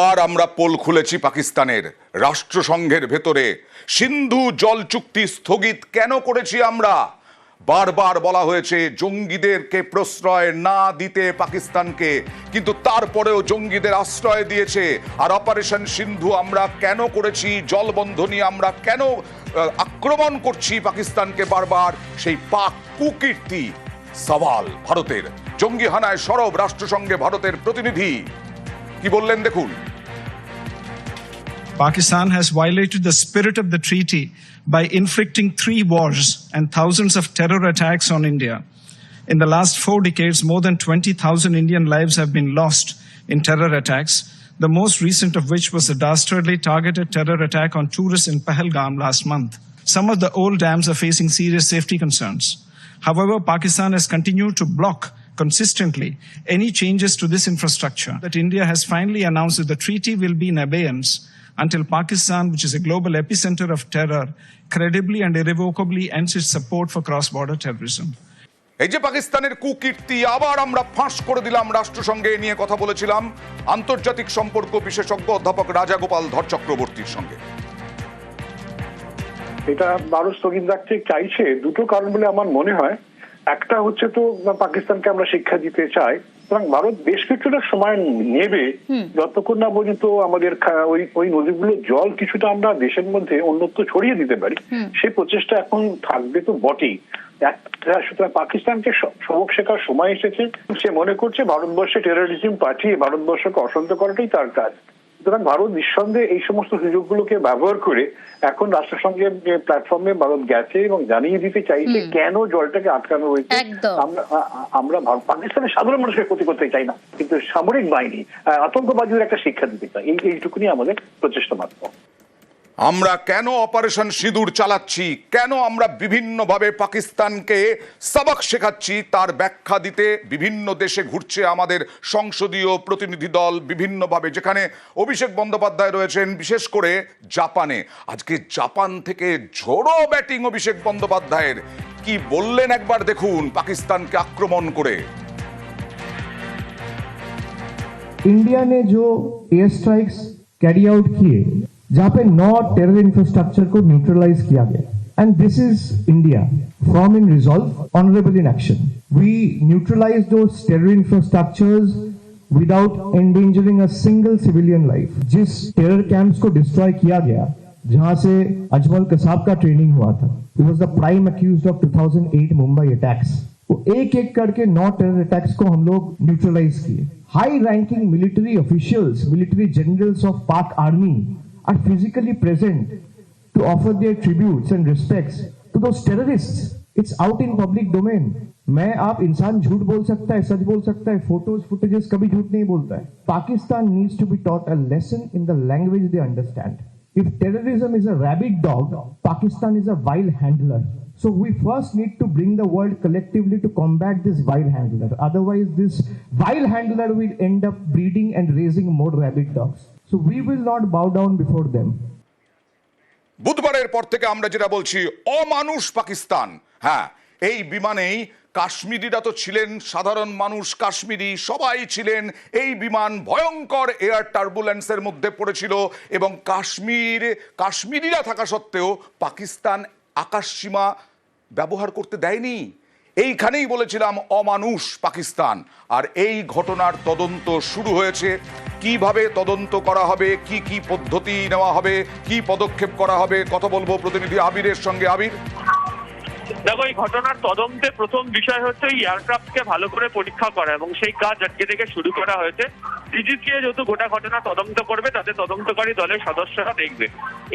আবার আমরা পোল খুলেছি পাকিস্তানের রাষ্ট্রসংঘের ভেতরে। সিন্ধু জল চুক্তি স্থগিত কেন করেছি আমরা? বারবার বলা হয়েছে জঙ্গিদেরকে প্রশ্রয় না দিতে পাকিস্তানকে, কিন্তু তারপরেও জঙ্গিদের আশ্রয় দিয়েছে। আর অপারেশন সিন্ধু আমরা কেন করেছি, জলবন্ধনী আমরা কেন আক্রমণ করছি পাকিস্তানকে বারবার? সেই পাক কুকীর্তি সওয়াল ভারতের। জঙ্গি হানায় সরব রাষ্ট্রসংঘে ভারতের প্রতিনিধি কি বললেন দেখুন। Pakistan has violated the spirit of the treaty by inflicting 3 wars and thousands of terror attacks on India. In the last 4 decades, more than 20,000 Indian lives have been lost in terror attacks, the most recent of which was a dastardly targeted terror attack on tourists in Pahalgam last month. Some of the old dams are facing serious safety concerns. However, Pakistan has continued to block consistently any changes to this infrastructure. That India has finally announced that the treaty will be in abeyance until Pakistan, which is a global epicenter of terror, credibly and irrevocably ends its support for cross-border terrorism. এই যে পাকিস্তানের কুকীর্তি আবার আমরা ফাঁস করে দিলাম রাষ্ট্রসংঘে নিয়ে কথা বলেছিলাম আন্তর্জাতিক সম্পর্ক বিশেষজ্ঞ অধ্যাপক রাজাগোপাল ধর চক্রবর্তীর সঙ্গে। এটা ভারত স্থগিত রাখতে চাইছে দুটো কারণ বলে আমার মনে হয়। একটা হচ্ছে তো পাকিস্তানকে আমরা শিক্ষা দিতে চাই, সুতরাং ভারত বেশ কিছুটা সময় নেবে যতক্ষণ না পর্যন্ত আমাদের ওই নদীগুলোর জল কিছুটা আমরা দেশের মধ্যে অন্যত্র ছড়িয়ে দিতে পারি। সে প্রচেষ্টা এখন থাকবে তো বটেই। সুতরাং পাকিস্তানকে সবক শেখার সময় এসেছে। সে মনে করছে ভারতবর্ষে টেররিজম পাঠিয়ে ভারতবর্ষকে অশান্ত করাটাই তার কাজ। সুতরাং ভারত নিঃসন্দেহে এই সমস্ত সুযোগগুলোকে ব্যবহার করে এখন রাষ্ট্রসংঘের যে প্ল্যাটফর্মে ভারত গেছে এবং জানিয়ে দিতে চাইছে কেন জলটাকে আটকানো হয়েছে। আমরা পাকিস্তানের সাধারণ মানুষকে ক্ষতি করতে চাই না, কিন্তু সামরিক বাহিনী আতঙ্কবাদীদের একটা শিক্ষা দিতে চাই। এইটুকুনি আমাদের প্রচেষ্টা মাত্র। আমরা কেন অপারেশন সিঁদুর চালাচ্ছি, কেন আমরা বিভিন্নভাবে পাকিস্তানকে সবক শেখাচ্ছি তার ব্যাখ্যা দিতে বিভিন্ন দেশে ঘুরছে আমাদের সংসদীয় প্রতিনিধি দল বিভিন্নভাবে, যেখানে অভিষেক বন্দ্যোপাধ্যায় রয়েছেন, বিশেষ করে জাপানে। আজকে জাপান থেকে ঝোড়ো ব্যাটিং অভিষেক বন্দ্যোপাধ্যায়ের। কি বললেন একবার দেখুন পাকিস্তানকে আক্রমণ করে। इंडिया ने जो एयर स्ट्राइक्स कैरी आउट किए जहां पे 9 टेरर इंफ्रास्ट्रक्चर को न्यूट्रलाइज किया गया, and this is India firm in resolve honourable in action. We neutralize those terror infrastructures without endangering a single civilian life. जिस टेरर कैंप्स को डिस्ट्रॉय किया गया जहां से अजमल कसाब का ट्रेनिंग हुआ था, he was the prime accused of 2008 Mumbai attacks. वो एक एक करके 9 टेरर अटैक्स को हम लोग न्यूट्रलाइज किए। High ranking military officials, military generals of पाक army are physically present to offer their tributes and respects to those terrorists. It's out in public domain. मैं आप इंसान झूठ बोल सकता है, सच बोल सकता है, फोटोज फुटेजेस कभी झूठ नहीं बोलता है। Pakistan needs to be taught a lesson in the language they understand. If terrorism is a rabid dog, Pakistan is a wild handler. So we first need to bring the world collectively to combat this wild handler. Otherwise, this wild handler will end up breeding and raising more rabid dogs. So we will not bow down before them. বুধবারের পর থেকে আমরা যেটা বলছি অমানুষ পাকিস্তান। হ্যাঁ, এই বিমানেই কাশ্মীরিরা তো ছিলেন, সাধারণ মানুষ কাশ্মীরি সবাই ছিলেন। এই বিমান ভয়ঙ্কর এয়ার টার্বুলেন্সের মধ্যে পড়েছিল এবং কাশ্মীরিরা থাকা সত্ত্বেও পাকিস্তান আকাশসীমা ব্যবহার করতে দেয়নি। এইখানেই বলেছিলাম অমানুষ পাকিস্তান। আর এই ঘটনার তদন্ত শুরু হয়েছে। কিভাবে তদন্ত করা হবে, কি কি পদ্ধতি নেওয়া হবে, কি পদক্ষেপ করা হবে, কথা বলবো প্রতিনিধি আবিরের সঙ্গে। আবির, দেখো, এই ঘটনার তদন্তে প্রথম বিষয় হচ্ছে এই এয়ারক্রাফটকে ভালো করে পরীক্ষা করা, এবং সেই কাজ আজকে থেকে শুরু করা হয়েছে। ডিজিসিএ যেহেতু গোটা ঘটনা তদন্ত করবে, তাদের তদন্তকারী দলের সদস্যরা দেখবে।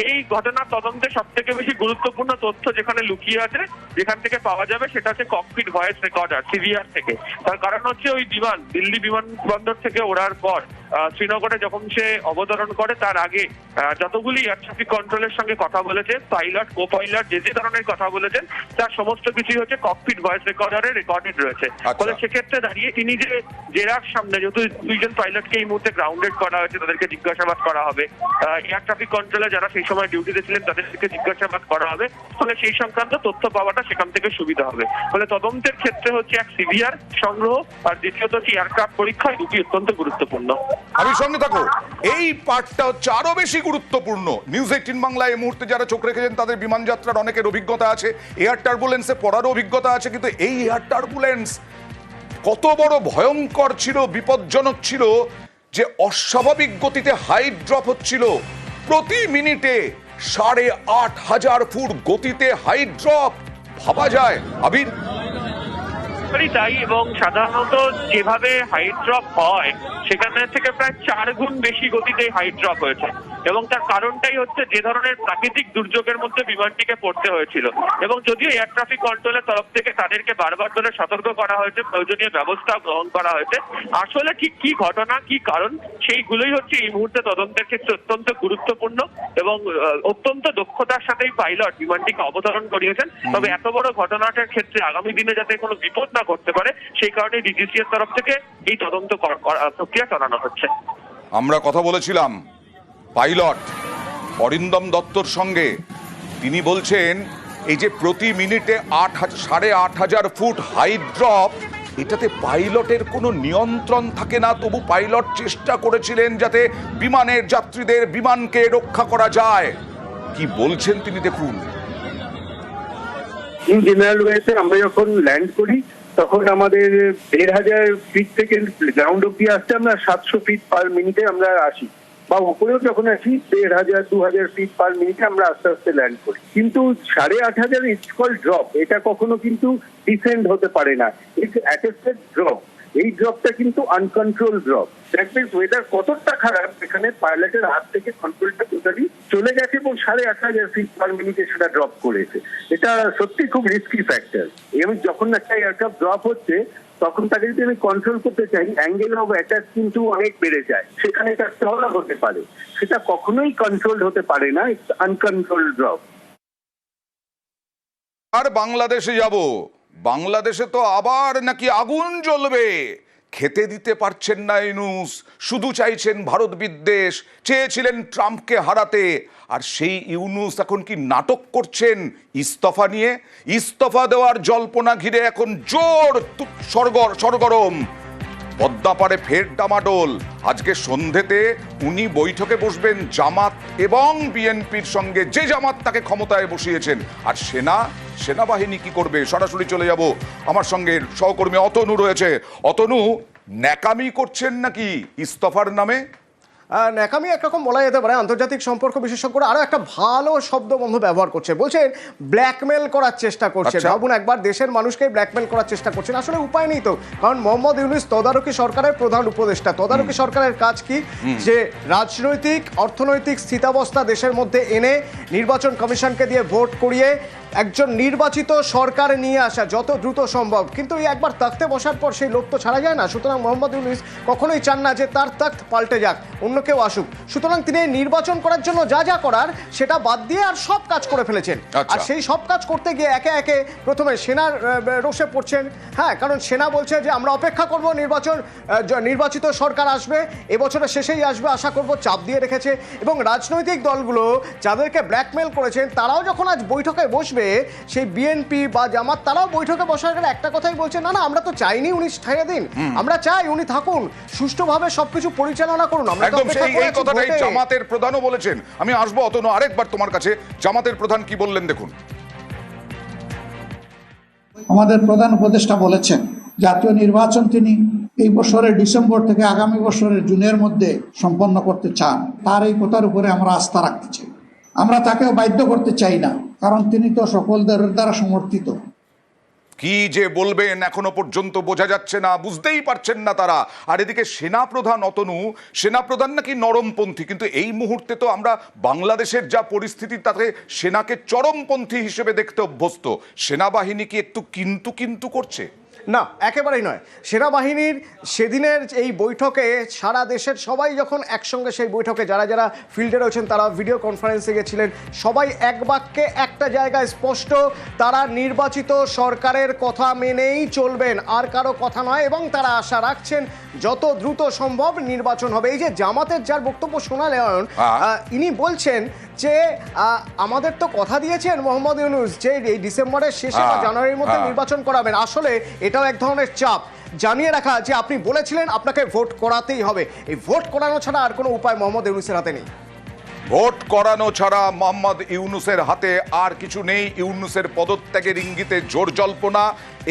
এই ঘটনার তদন্তে সব থেকে বেশি গুরুত্বপূর্ণ তথ্য যেখানে লুকিয়ে আছে, যেখান থেকে পাওয়া যাবে, সেটা হচ্ছে ককপিট ভয়েস রেকর্ডার, সিভিআর থেকে। তার কারণ হচ্ছে ওই বিমান দিল্লি বিমানবন্দর থেকে ওড়ার পর শ্রীনগরে যখন সে অবতরণ করে তার আগে যতগুলি এয়ার ট্রাফিক কন্ট্রোলের সঙ্গে কথা বলেছে, পাইলট, কো পাইলট যে ধরনের কথা বলেছেন, তার সমস্ত কিছুই হচ্ছে ককপিট ভয়েস রেকর্ডারে রেকর্ডেড রয়েছে। ফলে সেক্ষেত্রে দাঁড়িয়ে তিনি যে জেরার সামনে যেহেতু দুইজন পাইলটকে এই মুহূর্তে গ্রাউন্ডেড করা হয়েছে, তাদেরকে জিজ্ঞাসাবাদ করা হবে, এয়ার ট্রাফিক কন্ট্রোলে যারা সেই সময় ডিউটিতে ছিলেন তাদেরকে জিজ্ঞাসাবাদ করা হবে, ফলে সেই সংক্রান্ত তথ্য পাওয়াটা সেখান থেকে সুবিধা হবে। ফলে তদন্তের ক্ষেত্রে হচ্ছে এক সিভিআর সংগ্রহ আর দ্বিতীয়ত হচ্ছে এয়ারক্রাফট পরীক্ষা, দুটি অত্যন্ত গুরুত্বপূর্ণ। আমি সঙ্গে থাকো, এই পার্টটা হচ্ছে আরো বেশি গুরুত্বপূর্ণ। নিউজ 18 বাংলা এই মুহূর্তে যারা চোখ রেখেছেন তাদের বিমান যাত্রার অনেকের অভিজ্ঞতা আছে, এয়ার টার্বুলেন্সে পড়ারও অভিজ্ঞতা আছে, কিন্তু এই এয়ার টার্বুলেন্স কত বড় ভয়ঙ্কর ছিল, বিপজ্জনক ছিল যে অস্বাভাবিক গতিতে হাইট ড্রপ হচ্ছিল। প্রতি মিনিটে 8,500 ফুট গতিতে হাইট ড্রপ, ভাবা যায় আবির? তাই, এবং সাধারণত যেভাবে হাইট ড্রপ হয় সেখানে থেকে প্রায় 4 গুণ বেশি গতিতে হাইট ড্রপ হয়েছে, এবং তার কারণটাই হচ্ছে যে ধরনের প্রাকৃতিক দুর্যোগের মধ্যে বিমানটিকে পড়তে হয়েছিল। এবং যদিও এয়ার ট্রাফিক কন্ট্রোলের তরফ থেকে তাদেরকে বারবার ধরে সতর্ক করা হয়েছে, প্রয়োজনীয় ব্যবস্থা গ্রহণ করা হয়েছে, আসলে ঠিক কি ঘটনা, কি কারণ, সেইগুলোই হচ্ছে এই মুহূর্তে তদন্তের ক্ষেত্রে অত্যন্ত গুরুত্বপূর্ণ। এবং অত্যন্ত দক্ষতার সাথেই পাইলট বিমানটিকে অবতরণ করিয়েছেন। তবে এত বড় ঘটনাটার ক্ষেত্রে আগামী দিনে যাতে কোনো বিপদ না ঘটতে পারে সেই কারণে ডিজিসি এর তরফ থেকে এই তদন্ত প্রক্রিয়া চালানো হচ্ছে। আমরা কথা বলেছিলাম পাইলট অরিন্দম দত্তর সঙ্গে, তিনি বলছেন এই যে প্রতি মিনিটে 8,500 ফুট হাইট ড্রপ, এটাতে পাইলটের কোনো নিয়ন্ত্রণ থাকে না, তবু পাইলট চেষ্টা করেছিলেন যাতে বিমানের যাত্রীদের, বিমানকে রক্ষা করা যায়। কি বলছেন তিনি দেখুন। ইন জেনারেল ওয়েতে আমরা যখন ল্যান্ড করি তখন আমাদের 1,500 ফিট থেকে গ্রাউন্ড অব্দি আসতে আমরা 700 ফিট পার মিনিটে আমরা আসি, বা উপরেও যখন আসি 1,500-2,000 ফিট পার মিনিটে আমরা আস্তে আস্তে ল্যান্ড করি। কিন্তু 8,500 ইটস কল ড্রপ, এটা কখনো কিন্তু ডিসেন্ড হতে পারে না, ইটস অ্যাটেস্টেড ড্রপ। এই ড্রপটা কিন্তু uncontrolled drop. That means weather কতটা খারাপ, এখানে পাইলটের হাত থেকে কন্ট্রোলটা টোটালি চলে গেছে এবং 8,500 ফিট পার মিনিটে সেটা ড্রপ করেছে। এটা সত্যি খুব রিস্কি ফ্যাক্টর। এবং যখন একটা এয়ারক্রাফট ড্রপ হচ্ছে তখন তাকে যদি আমি কন্ট্রোল করতে চাই, অ্যাঙ্গেল অফ অ্যাটাক কিন্তু অনেক বেড়ে যায়, সেখানে এটা চওড়া হতে পারে, সেটা কখনোই কন্ট্রোল হতে পারে না, ইটস আনকন্ট্রোল ড্রপ। আর বাংলাদেশে যাব, বাংলাদেশে তো আবার নাকি আগুন জ্বলবে। খেতে দিতে পারছেন না ইউনূস, শুধু চাইছেন ভারত বিদ্বেষ, চেয়েছিলেন ট্রাম্পকে হারাতে। আর সেই ইউনূস এখন কি নাটক করছেন ইস্তফা নিয়ে? ইস্তফা দেওয়ার জল্পনা ঘিরে এখন জোর সরগরম। পদ্মাপাড়ে ফের ডামাডোল। আজকে সন্ধেতে উনি বৈঠকে বসবেন জামাত এবং বিএনপির সঙ্গে, যে জামাত তাকে ক্ষমতায় বসিয়েছেন। আর সেনাবাহিনী কি করবে? সরাসরি চলে যাব, আমার সঙ্গে সহকর্মী অতনু রয়েছে। অতনু, ন্যাকামি করছেন নাকি ইস্তফার নামে? ন্যাকামি একরকম বলা যেতে পারে। আন্তর্জাতিক সম্পর্ক বিশেষজ্ঞরা আরো একটা ভালো শব্দ বন্ধু ব্যবহার করছে, বলছেন ব্ল্যাকমেল করার চেষ্টা করছে। ভাবুন একবার, দেশের মানুষকে ব্ল্যাকমেল করার চেষ্টা করছেন। আসলে উপায় নেই তো, কারণ মোহাম্মদ ইউনূস তদারকি সরকারের প্রধান উপদেষ্টা। তদারকি সরকারের কাজ কি? যে রাজনৈতিক অর্থনৈতিক স্থিতাবস্থা দেশের মধ্যে এনে নির্বাচন কমিশনকে দিয়ে ভোট করিয়ে একজন নির্বাচিত সরকার নিয়ে আসা যত দ্রুত সম্ভব। কিন্তু এই একবার তাখতে বসার পর সেই লোক তো ছাড়া যায় না। সুতরাং মোহাম্মদ ইউনূস কখনোই চান না যে তার তাখত পাল্টে যাক, অন্য কেউ আসুক। সুতরাং তিনি নির্বাচন করার জন্য যা যা করার সেটা বাদ দিয়ে আর সব কাজ করে ফেলেছেন। আর সেই সব কাজ করতে গিয়ে একে একে প্রথমে সেনার রোষে পড়ছেন। হ্যাঁ, কারণ সেনা বলছে যে আমরা অপেক্ষা করব, নির্বাচিত সরকার আসবে, এবছরের শেষেই আসবে আশা করব, চাপ দিয়ে রেখেছে। এবং রাজনৈতিক দলগুলো যাদেরকে ব্ল্যাকমেল করেছেন তারাও যখন আজ বৈঠকে বসবে, সেই বিএনপি বা জামাত, তারাও বৈঠকে বসার আগে একটা কথাই বলছে, না না আমরা তো চাইনি উনি ছেড়ে দিন, আমরা চাই উনি থাকুন, সুষ্ঠুভাবে সবকিছু পরিচালনা করুন। আমরা তো এই কথাটাই জামাতের প্রধানও বলেছেন। আমি আসবো অতনু আরেকবার তোমার কাছে। জামাতের প্রধান কি বললেন দেখুন। আমাদের প্রধান উপদেষ্টা বলেছেন জাতীয় নির্বাচন তিনি এই বছরের ডিসেম্বর থেকে আগামী বছরের জুনের মধ্যে সম্পন্ন করতে চান। তার এই কথার উপরে আমরা আস্থা রাখতে চাই। আমরা তাকেও বাধ্য করতে চাই না, কারণ তিনি তো সকলদের দ্বারা সমর্থিত। কি যে বলবেন এখনো পর্যন্ত বোঝা যাচ্ছে না, বুঝতেই পারছেন না তারা। আর এদিকে সেনাপ্রধান অতনু, সেনাপ্রধান নাকি নরমপন্থী, কিন্তু এই মুহূর্তে তো আমরা বাংলাদেশের যা পরিস্থিতি তাতে সেনাকে চরমপন্থী হিসেবে দেখতে অভ্যস্ত। সেনাবাহিনী কি একটু কিন্তু করছে? না, একেবারেই নয়। সেনাবাহিনীর সেদিনের এই বৈঠকে সারা দেশের সবাই যখন একসঙ্গে সেই বৈঠকে যারা যারা ফিল্ডে রয়েছেন তারা ভিডিও কনফারেন্সে গেছিলেন, সবাই এক বাক্যে একটা জায়গায় স্পষ্ট, তারা নির্বাচিত সরকারের কথা মেনেই চলবেন, আর কারো কথা নয়, এবং তারা আশা রাখছেন যত দ্রুত সম্ভব নির্বাচন হবে। এই যে জামাতের যার বক্তব্য শোনালেন, ইনি বলছেন যে আমাদের তো কথা দিয়েছেন মোহাম্মদ ইউনূস যে এই ডিসেম্বরের শেষে বা জানুয়ারির মধ্যে নির্বাচন করাবেন। আসলে এটাও এক ধরনের চাপ। জানিয়ে রাখা যে আপনি বলেছিলেন আপনাকে ভোট করাতেই হবে, এই ভোট করানো ছাড়া আর কোনো উপায় মোহাম্মদ ইউনূসের হাতে নেই। ভোট করানো ছাড়া মোহাম্মদ ইউনূসের হাতে আর কিছু নেই। ইউনূসের পদত্যাগের ইঙ্গিতে জোর জল্পনা।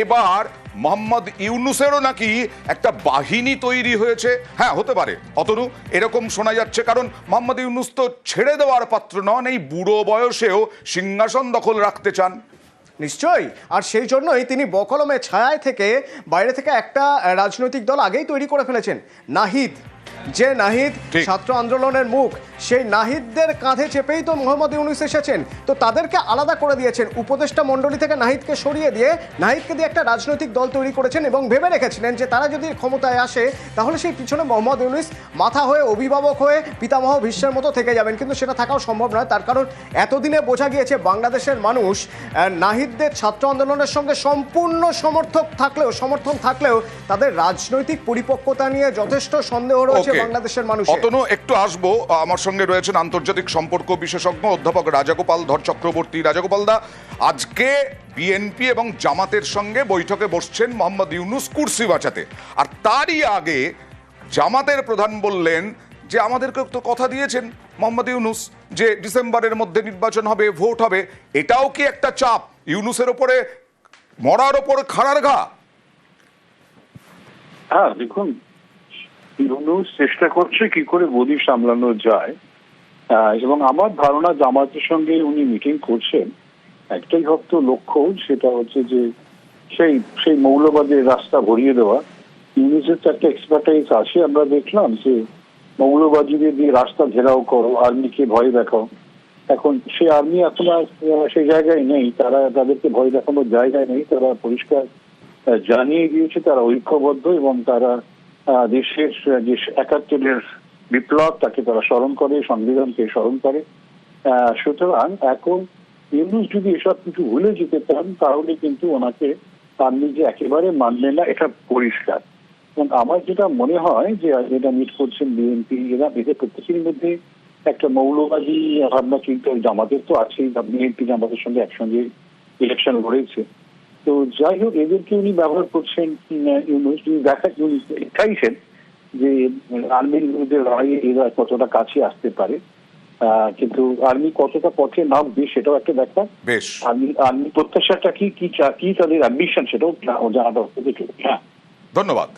এবার মোহাম্মদ ইউনূসেরও নাকি একটা বাহিনী তৈরি হয়েছে। হ্যাঁ, হতে পারে অতনু, এরকম শোনা যাচ্ছে, কারণ মোহাম্মদ ইউনূস তো ছেড়ে দেওয়ার পাত্র নন, এই বুড়ো বয়সেও সিংহাসন দখল রাখতে চান। নিশ্চয়ই, আর সেই জন্যই তিনি বকলমে ছায়ায় থেকে বাইরে থেকে একটা রাজনৈতিক দল আগেই তৈরি করে ফেলেছেন, নাহিদ। যে নাহিদ ছাত্র আন্দোলনের মুখ, সেই নাহিদদের কাঁধে চেপেই তো মোহাম্মদ ইউনূস এসেছেন। তো তাদেরকে আলাদা করে দিয়েছেন, উপদেষ্টা মণ্ডলী থেকে নাহিদকে সরিয়ে দিয়ে নাহিদকে দিয়ে একটা রাজনৈতিক দল তৈরি করেছেন এবং ভেবে রেখেছিলেন যে তারা যদি ক্ষমতায় আসে তাহলে সেই পিছনে মোহাম্মদ ইউনূস মাথা হয়ে, অভিভাবক হয়ে, পিতামহ ভীষ্মের মতো থেকে যাবেন। কিন্তু সেটা থাকাও সম্ভব নয়, তার কারণ এতদিনে বোঝা গিয়েছে বাংলাদেশের মানুষ নাহিদদের ছাত্র আন্দোলনের সঙ্গে সম্পূর্ণ সমর্থন থাকলেও তাদের রাজনৈতিক পরিপক্কতা নিয়ে যথেষ্ট সন্দেহ রয়েছে বাংলাদেশের মানুষ। অতনু, একটু আসবো, আমার সঙ্গে রয়েছেন আন্তর্জাতিক সম্পর্ক বিশেষজ্ঞ অধ্যাপক রাজাগোপাল ধর চক্রবর্তী। রাজাগোপাল দা, আজকে বিএনপি এবং জামাতের সঙ্গে বৈঠকে বসছেন মোহাম্মদ ইউনূস কুরসি বাঁচাতে, আর তারই আগে জামাতের প্রধান বললেন যে আমাদেরকে তো কথা দিয়েছেন মোহাম্মদ ইউনূস যে ডিসেম্বরের মধ্যে নির্বাচন হবে, ভোট হবে। এটাও কি একটা চাপ ইউনূসের ওপরে, মরার ওপর খাড়ার ঘা? হ্যাঁ, দেখুন, ইউনূস চেষ্টা করছে কি করে গদি সামলানো যায়, এবং আমার ধারণা জামাতের সঙ্গে উনি মিটিং করছেন একটাই হয়তো লক্ষ্য, সেটা হচ্ছে যে সেই মৌলবাদের রাস্তা ভরিয়ে দেওয়া। ইউনূসের তো একটা এক্সপার্টাইজ আছে, আমরা দেখলাম যে মৌলবাদীদের দিয়ে রাস্তা ঘেরাও করো, আর্মিকে ভয় দেখাও। এখন সেই আর্মি এখন আর সেই জায়গায় নেই, তাদেরকে ভয় দেখানোর জায়গায় নেই। তারা পরিষ্কার জানিয়ে দিয়েছে তারা ঐক্যবদ্ধ এবং তারা দেশের যে ৭১-এর বিপ্লব তাকে তারা স্মরণ করে, সংবিধানকে স্মরণ করে। সুতরাং এখন ইউনূস যদি এসব কিছু ভুলে যেতে চান তাহলে কিন্তু ওনাকে আর্মি যে একেবারে মানবে না, এটা পরিষ্কার। এবং আমার যেটা মনে হয় যে যেটা মিট করছেন বিএনপি, এদের প্রত্যেকের মধ্যে একটা মৌলবাদী ভাবনা চিন্তা জামাতের তো আছেই, বিএনপি জামাতের সঙ্গে একসঙ্গে ইলেকশন লড়েছে। তো যাই হোক, এদেরকে উনি ব্যবহার করছেন ইউনূস, দেখাইছেন যে আর্মির বিরুদ্ধে লড়াইয়ে এরা কতটা কাছে আসতে পারে, কিন্তু আর্মি কতটা পথে নামবে সেটাও একটা দেখা। বেশ, আর্মি প্রত্যাশাটা কি তাদের অ্যাম্বিশন সেটাও জানাটা হচ্ছে। ধন্যবাদ।